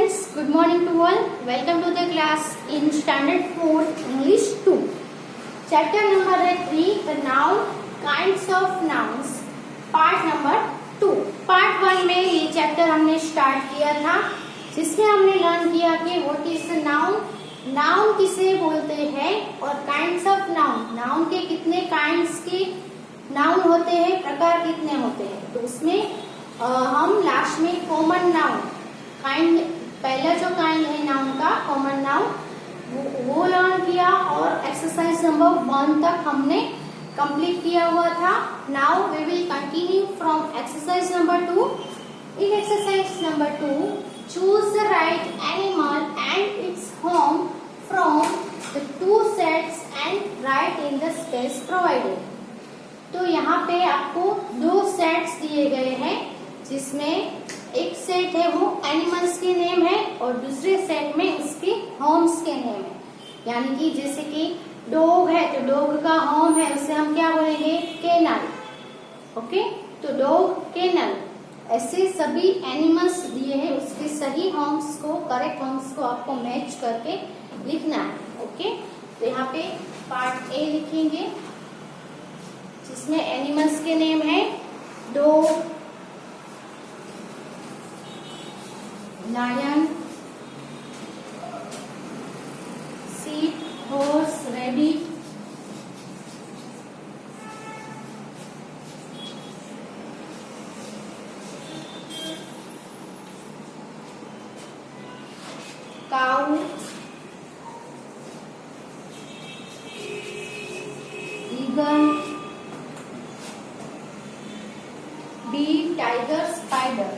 students, good morning to all. Welcome to the class in standard 4 English 2. Chapter number 3, the noun, kinds of nouns, part number 2. Part 1 में ये chapter हमने start किया था, जिसमें हमने learn किया कि व्हाट इज नाउन, नाउन किसे बोलते हैं और काइंड्स ऑफ नाउन, नाउन के कितने काइंड्स के नाउन होते हैं, प्रकार कितने होते हैं. तो उसमें हम लास्ट में कॉमन नाउन काइंड, पहला जो काइंड है नाउन का कॉमन नाउन वो लर्न किया और एक्सरसाइज नंबर 1 तक हमने कंप्लीट किया हुआ था. Now we will continue from exercise number 2. In exercise number 2 choose the right animal and its home from the 2 sets and write in the space provided. तो यहाँ पे आपको 2 सेट्स दिए गए हैं, जिसमें एक सेट है वो एनिमल्स के नेम है और दूसरे सेट में उसके होम्स के नेम है. यानी कि जैसे कि डॉग है तो डॉग का होम है, उसे हम क्या बोलेंगे, केनल. ओके, तो डॉग केनल, ऐसे सभी एनिमल्स दिए हैं, उसके सही होम्स को, करेक्ट होम्स को आपको मैच करके लिखना है. ओके, तो यहाँ पे पार्ट ए लिखेंगे जिसमें एनिमल्स के नेम है dog, lion, sheep, horse, rabbit, cow, eagle, bee, tiger, spider.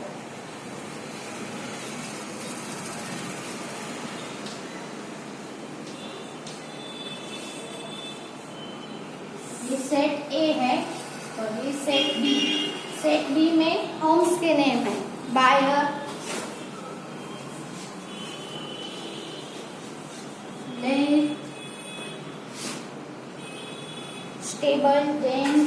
ये सेट ए है और ये सेट बी. सेट बी में होम्स के नेम है byre, lane, stable, den,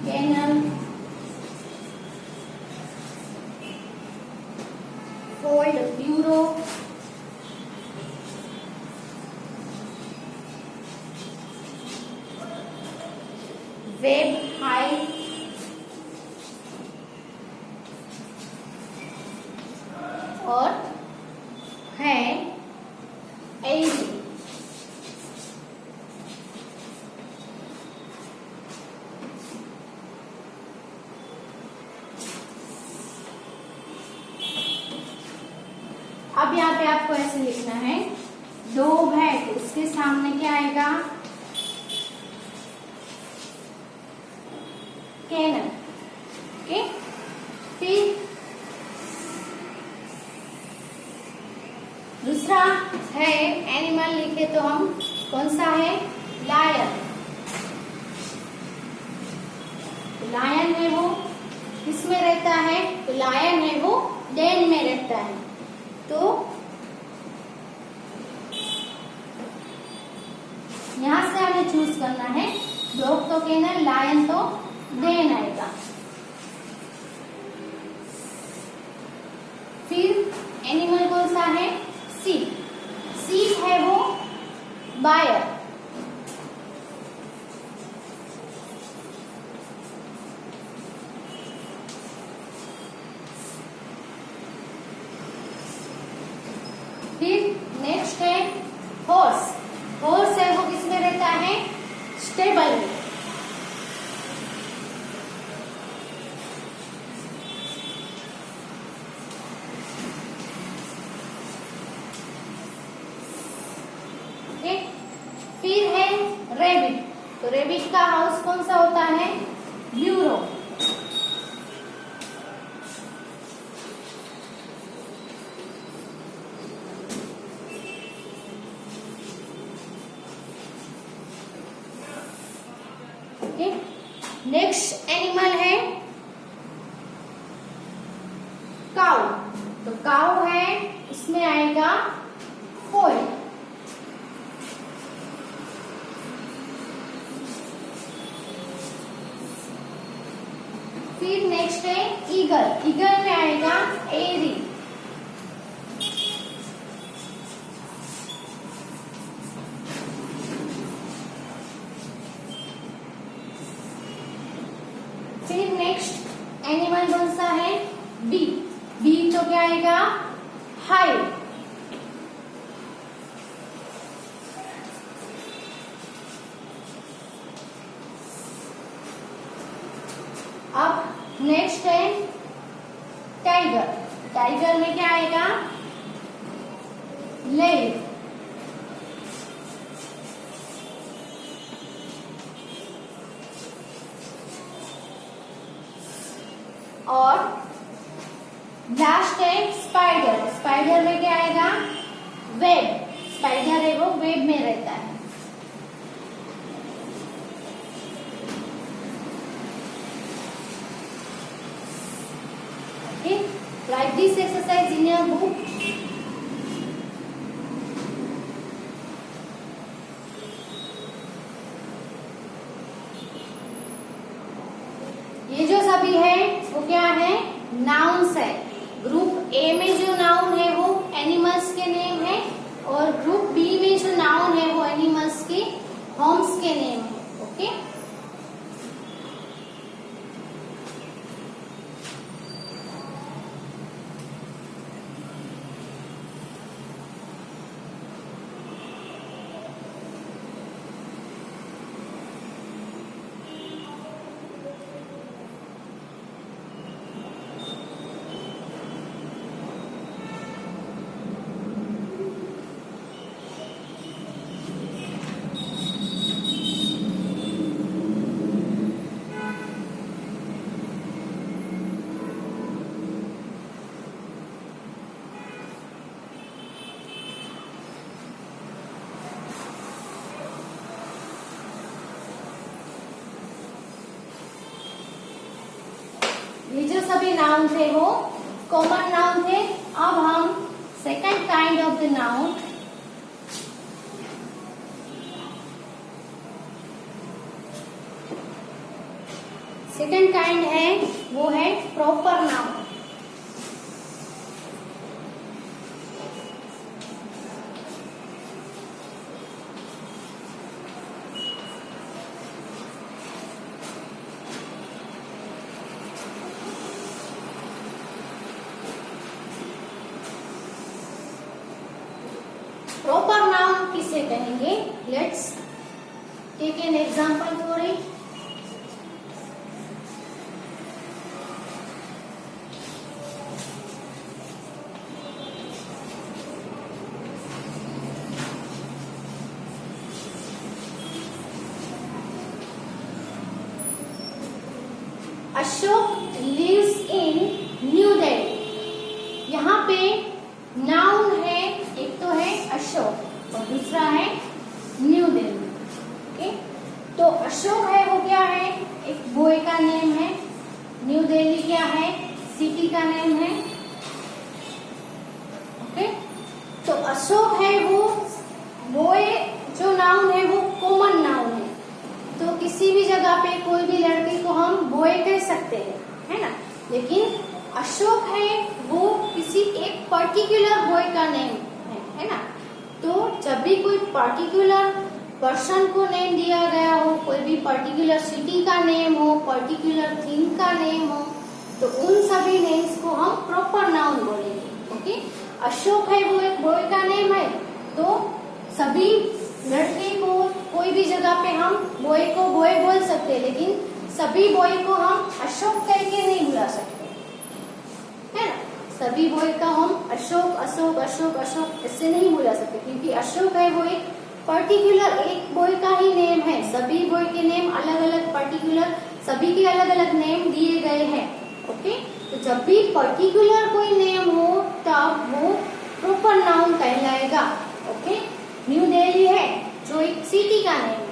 kennel, fold, burrow, web, hive, और है एजी. अब यहाँ पे आपको ऐसे लिखना है, डॉग है तो उसके सामने क्या आएगा, केनल. ओके, फिर दूसरा है एनिमल लिखे तो हम कौन सा है, लायन. लायन है वो किसमें रहता है, तो लायन है वो डेन में रहता है. तो यहां से हमें चूज करना है, डॉग तो केनल, लायन तो डेन आएगा. फिर एनिमल कौन सा है, सीप. सीप है वो बायर. फिर नेक्स्ट है हॉर्स. हॉर्स है वो किसमें रहता है, स्टेबल में. फिर है रेबिट. तो रेबिट का हाउस कौन सा होता है, ब्यूरो. ओके, नेक्स्ट एनिमल है काऊ. तो काऊ है, इसमें आएगा फोल्ड. फिर नेक्स्ट है ईगल, ईगल में आएगा एरी। फिर नेक्स्ट एनिमल कौन सा है, बी, बी तो क्या आएगा, हाइव। अब नेक्स्ट है टाइगर, टाइगर में क्या आएगा, लेयर। और लास्ट है स्पाइडर, स्पाइडर में क्या आएगा, वेब। स्पाइडर है वो वेब में रहता है। Okay, write this exercise in your book. ये जो सभी है वो क्या है, नाउन्स है। ग्रुप ए में जो नाउन है वो एनिमल्स के नेम है, और ग्रुप बी में जो नाउन है वो एनिमल्स के होम्स के नेम है। ओके, ये जो सभी नाउन थे वो कॉमन नाउन थे। अब हम second kind of the noun, second kind है वो है प्रॉपर नाउन। प्रॉपर नाउन किसे कहेंगे, let's take an example for it. Ashok lives in New Delhi. यहाँ पे नाउन है, एक तो है अशोक और दूसरा है न्यू दिल्ली। ओके, तो अशोक है वो क्या है, एक बॉय का नेम है। न्यू दिल्ली क्या है, सिटी का नेम है। ओके, तो अशोक है वो बॉय, जो नाउन है वो कॉमन नाउन है। तो किसी भी जगह पे कोई भी लड़के को हम बॉय कह सकते हैं, है ना। लेकिन अशोक है वो किसी एक पर्टिकुलर बॉय का नेम है ना। तो जब भी कोई पर्टिकुलर पर्सन को नेम दिया गया हो, कोई भी पर्टिकुलर सिटी का नेम हो, पर्टिकुलर थिंग का नेम हो, तो उन सभी नेम्स को हम प्रॉपर नाउन बोलेंगे। ओके, अशोक है वो एक बॉय का नेम है, तो सभी लड़के को कोई भी जगह पे हम बॉय को बॉय बोल सकते हैं, लेकिन सभी बॉय को हम अशोक कह के नहीं बुला सकते, है ना। सभी बॉय का हम अशोक अशोक अशोक अशोक ऐसे नहीं बुला सकते, क्योंकि अशोक है वो एक पर्टिकुलर एक बॉय का ही नेम है। सभी बॉय के नेम अलग अलग पर्टिकुलर, सभी के अलग अलग नेम दिए गए हैं। ओके, तो जब भी पर्टिकुलर कोई नेम हो तब वो प्रॉपर नाउन कहलाएगा। ओके, न्यू दिल्ली है जो एक सिटी का नेम है।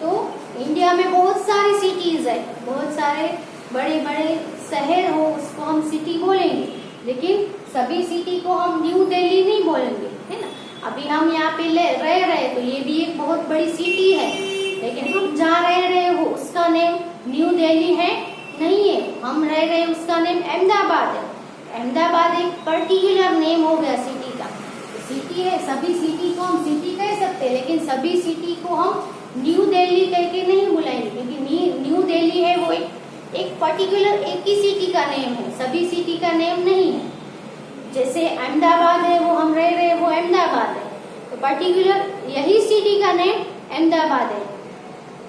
तो इंडिया में बहुत सारी सिटीज है, बहुत सारे बड़े बड़े शहर हो, उसको हम सिटी बोलेंगे, लेकिन सभी सिटी को हम न्यू दिल्ली नहीं बोलेंगे, है ना। अभी हम यहाँ पे रह रहे, तो ये भी एक बहुत बड़ी सिटी है, लेकिन हम जहाँ रह रहे हो उसका नेम न्यू दिल्ली है नहीं है, हम रह गए उसका नेम अहमदाबाद है। अहमदाबाद एक पर्टिकुलर नेम हो गया सिटी का। सिटी है, सभी सिटी को हम सिटी कह सकते हैं, लेकिन सभी सिटी को हम न्यू दिल्ली कह के नहीं बुलाएंगे, क्योंकि न्यू दिल्ली है वो एक पर्टिकुलर एक ही सिटी का नेम है, सभी सिटी का नेम नहीं है। जैसे अहमदाबाद है, वो हम रह रहे वो अहमदाबाद है, तो पर्टिकुलर यही सिटी का नेम अहमदाबाद है।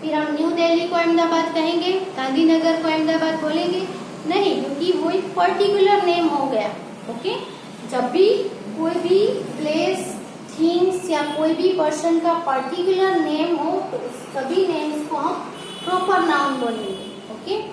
फिर हम न्यू दिल्ली को अहमदाबाद कहेंगे, गांधीनगर को अहमदाबाद बोलेंगे नहीं, क्योंकि वो एक पर्टिकुलर नेम हो गया। ओके, जब भी कोई भी प्लेस, थिंग्स या कोई भी पर्सन का पर्टिकुलर नेम हो तो सभी नेम्स को हम प्रॉपर नाउन बोलेंगे। ओके,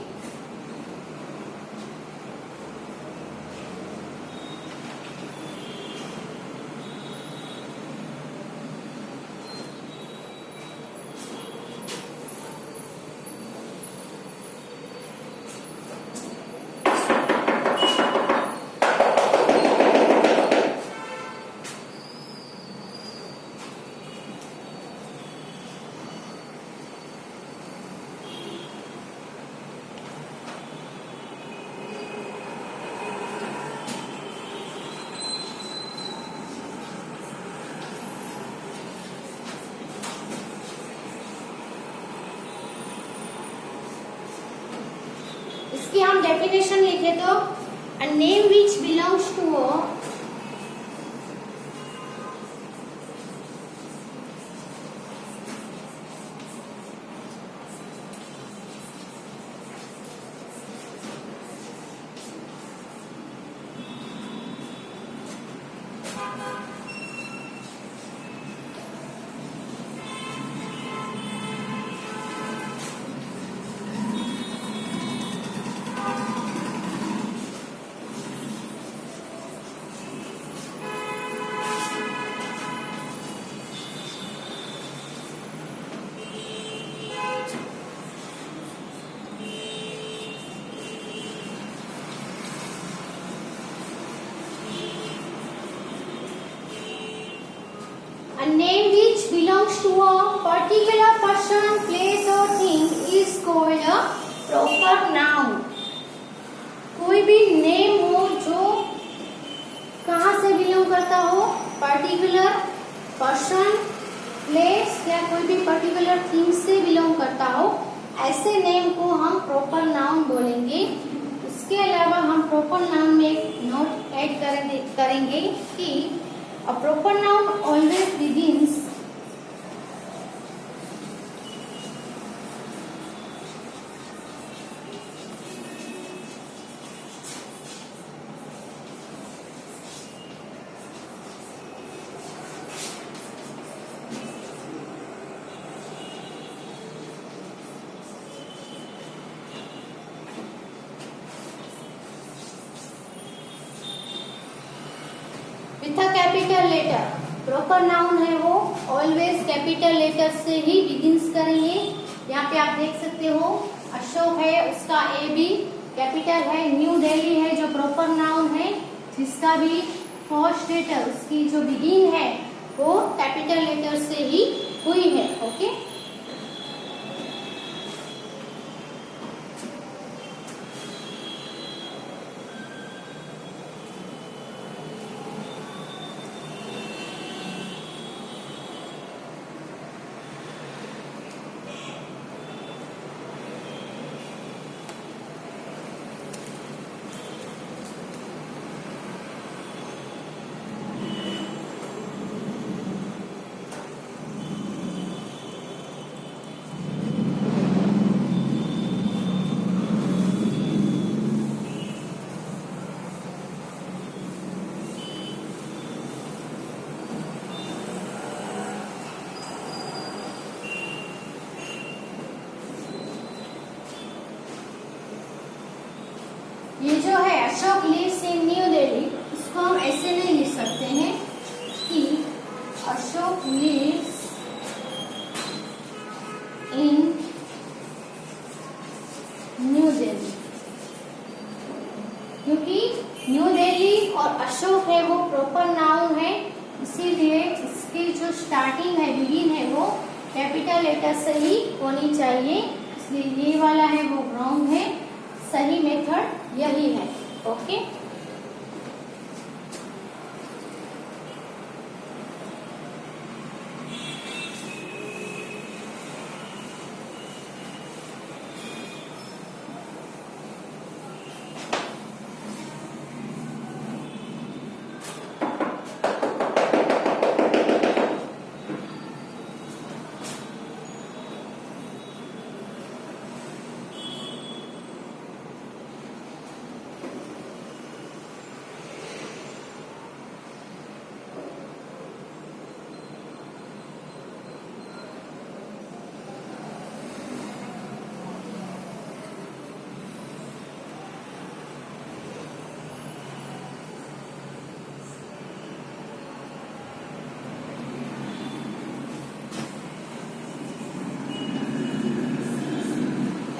इसकी हम डेफिनेशन लिखे तो a name which belongs to a name which belongs to a particular person, place or thing is called a proper noun. कोई भी नेम हो जो कहाँ से बिलोंग करता हो, पर्टिकुलर पर्सन, प्लेस या कोई भी पर्टिकुलर थिंग से बिलोंग करता हो, ऐसे नेम को हम प्रॉपर नाउन बोलेंगे। इसके अलावा हम प्रॉपर नाउन में एक नोट ऐड करेंगे कि a proper noun always begins with a capital letter. Proper noun है वो ऑलवेज कैपिटल लेटर से ही बिगिंस करेंगे। यहाँ पे आप देख सकते हो अशोक है, उसका ए भी कैपिटल है। न्यू दिल्ली है जो प्रॉपर नाउन है, जिसका भी फर्स्ट लेटर उसकी जो बिगिन है वो कैपिटल लेटर से ही हुई है। ओके, ये जो है Ashok lives in New Delhi, इसको हम ऐसे नहीं लिख सकते हैं कि Ashok lives in New Delhi, क्योंकि न्यू दिल्ली और अशोक है वो प्रॉपर नाउन है, इसीलिए इसकी जो स्टार्टिंग है, बिगिन है, वो कैपिटल लेटर से ही होनी चाहिए। इसलिए ये वाला है वो रॉन्ग है। सही मेथड यही है। Okay,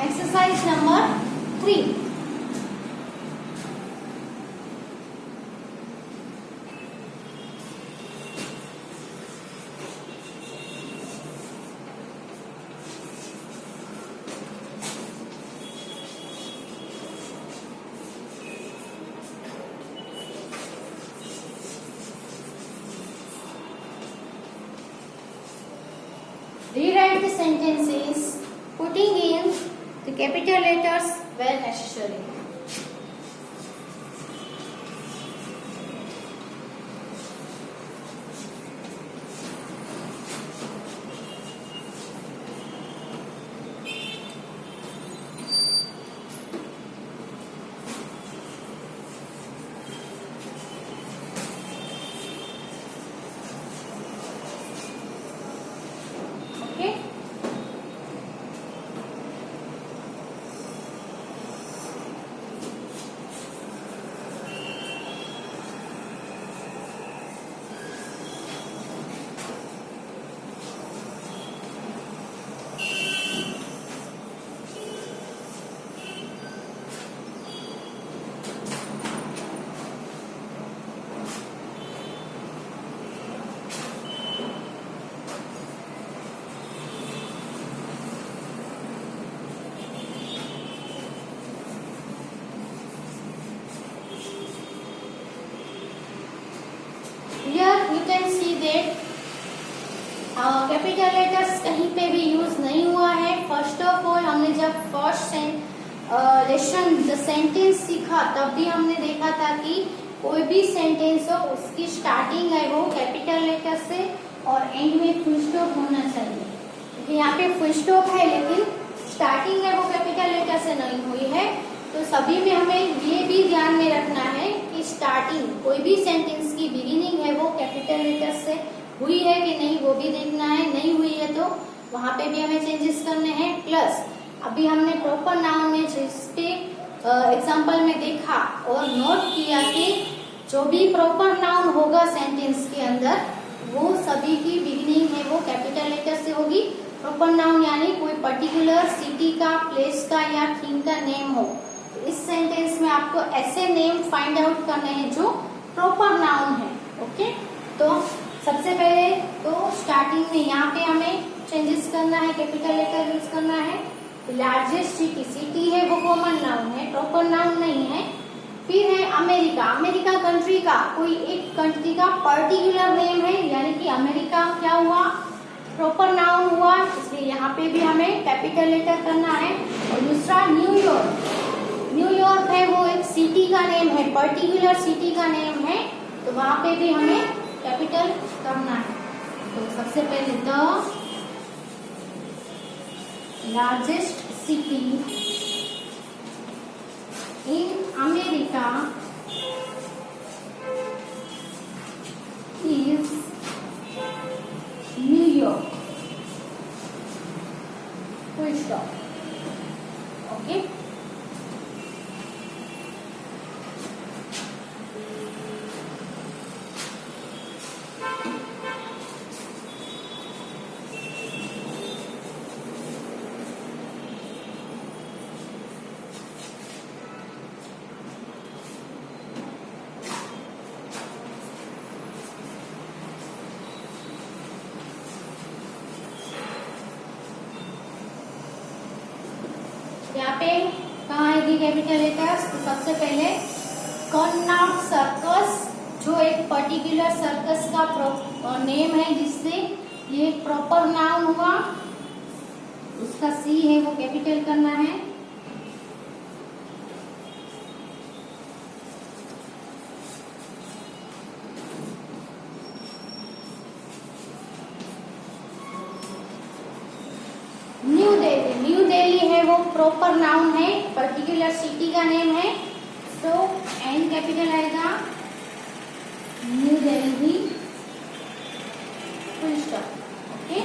exercise number 3. Rewrite the sentences putting in the capital letters where necessary. Okay. Here you can see that capital letters कहीं पे भी यूज नहीं हुआ है। फर्स्ट ऑफ ऑल हमने जब फर्स्ट लेसन द सेंटेंस सीखा तब भी हमने देखा था कि कोई भी सेंटेंस हो उसकी स्टार्टिंग है वो कैपिटल लेटर से और एंड में फुल स्टॉप होना चाहिए। क्योंकि यहाँ पे फुल स्टॉप है लेकिन स्टार्टिंग है वो कैपिटल लेटर से नहीं हुई है। तो सभी में हमें ये भी ध्यान में रखना है कि स्टार्टिंग कोई भी सेंटेंस की बिगिनिंग है वो कैपिटल लेटर से हुई है कि नहीं वो भी देखना है। नहीं हुई है तो वहां पे भी हमें चेंजेस करने हैं। प्लस अभी हमने प्रॉपर नाउन में जिसपे एग्जाम्पल में देखा और नोट किया कि जो भी प्रॉपर नाउन होगा सेंटेंस के अंदर वो सभी की बिगिनिंग है वो कैपिटल लेटर से होगी। प्रॉपर नाउन यानी कोई पर्टिकुलर सिटी का, प्लेस का या थिंग का नेम हो। इस सेंटेंस में आपको ऐसे नेम फाइंड आउट करने हैं जो प्रॉपर नाउन है। ओके, तो सबसे पहले तो स्टार्टिंग में यहाँ पे हमें चेंजेस करना है, कैपिटल लेटर यूज करना है। लार्जेस्ट सिटी, सिटी है वो कॉमन नाउन है, प्रॉपर नाउन नहीं है। फिर है अमेरिका, अमेरिका कंट्री का कोई एक कंट्री का पर्टिकुलर नेम है यानी कि अमेरिका क्या हुआ, प्रॉपर नाउन हुआ, इसलिए यहाँ पे भी हमें कैपिटल लेटर करना है। और दूसरा न्यूयॉर्क, न्यूयॉर्क है वो एक सिटी का नेम है, पर्टिकुलर सिटी का नेम है, तो वहां पे भी हमें कैपिटल करना है। तो सबसे पहले the largest city in America is New York, full stop. Okay, यहाँ पे कहाँ आएगी कैपिटल लेटर्स? तो सबसे पहले कनॉट सर्कस, जो एक पर्टिकुलर सर्कस का नेम है, जिससे ये प्रॉपर नाउन हुआ, उसका सी है वो कैपिटल करना है। न्यू दिल्ली, न्यू दिल्ली है वो प्रॉपर नाउन है, पर्टिकुलर सिटी का नेम है, तो एन कैपिटल आएगा, new Delhi, full stop. Okay,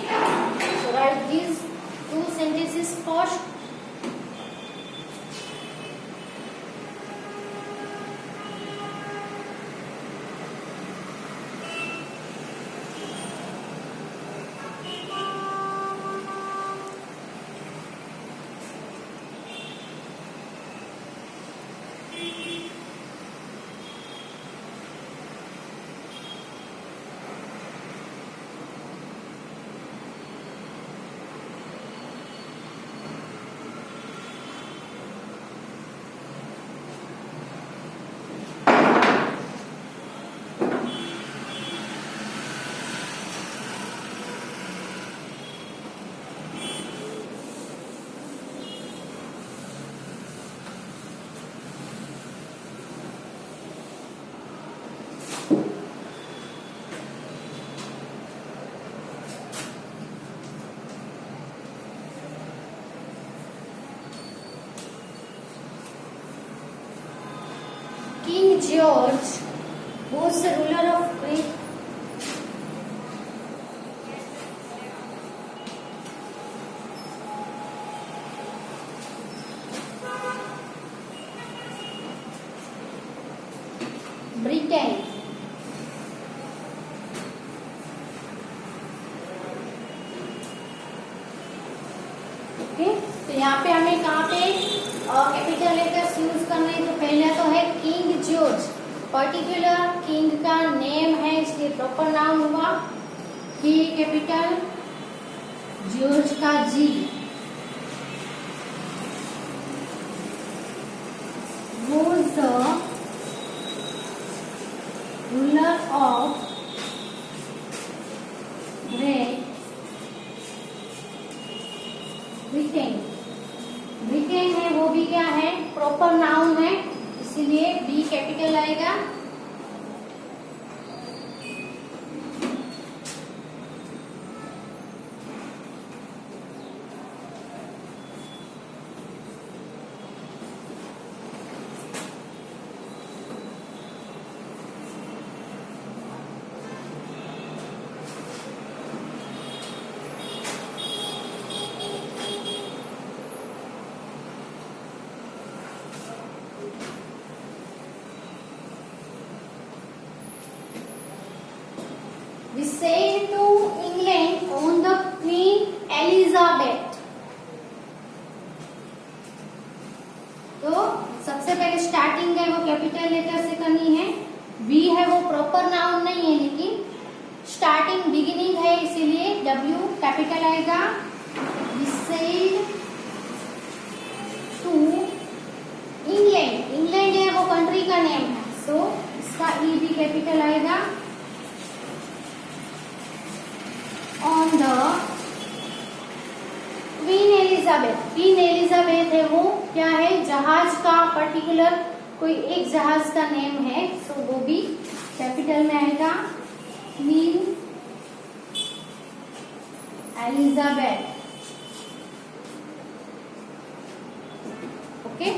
so right this two sentences first. King George was the ruler of Great Britain. Okay, तो यहाँ पे हमें कहाँ पे कैपिटल लेटर्स यूज करना है? तो पहला तो है किंग जॉर्ज, पर्टिकुलर किंग का नेम है, इसलिए प्रॉपर नाउन हुआ, की कैपिटल, जॉर्ज का जी, was the ruler of Great Britain. Britain है वो भी क्या है? प्रॉपर नाउन है, इसीलिए बी कैपिटल आएगा। We sailed to England on the Queen Elizabeth। तो सबसे पहले स्टार्टिंग है वो कैपिटल लेटर से करनी है। वी है वो प्रॉपर नाउन नहीं है, लेकिन स्टार्टिंग बिगिनिंग है, इसीलिए डब्ल्यू कैपिटल आएगा। We sailed to England, England है वो कंट्री का नेम है, सो इसका ई भी कैपिटल आएगा। On the queen Elizabeth, queen Elizabeth है वो क्या है? जहाज का पर्टिकुलर कोई एक जहाज का नेम है, सो वो भी कैपिटल में आएगा, queen Elizabeth. Okay,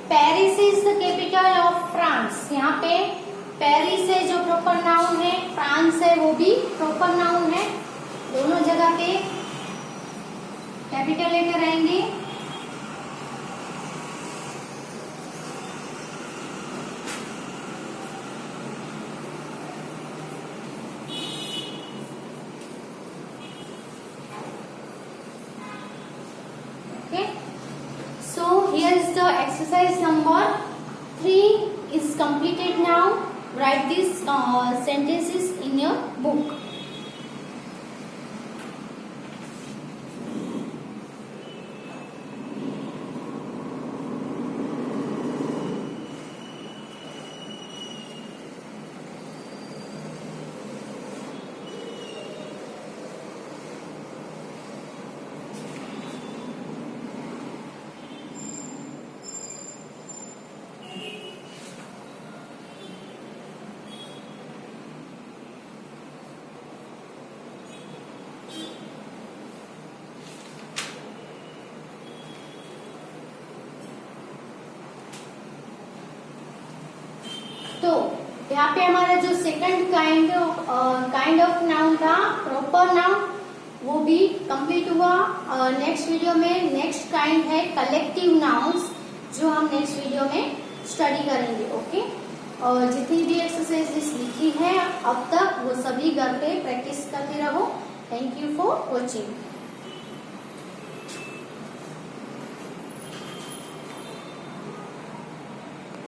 Paris is the capital of France. यहाँ पे पेरिस है जो प्रॉपर नाउन है, फ्रांस है वो भी प्रॉपर नाउन है, दोनों जगह पे कैपिटल लेकर आएंगे। exercise number 3 is completed now. Write these sentences in your book. तो यहाँ पे हमारा जो सेकंड काइंड ऑफ नाउन था, प्रॉपर नाउन, वो भी कंप्लीट हुआ. नेक्स्ट वीडियो में नेक्स्ट काइंड है कलेक्टिव नाउन्स, जो हम नेक्स्ट वीडियो में स्टडी करेंगे. ओके, और जितनी भी एक्सरसाइजेस लिखी है अब तक वो सभी घर पे प्रैक्टिस करते रहो. Thank you for watching.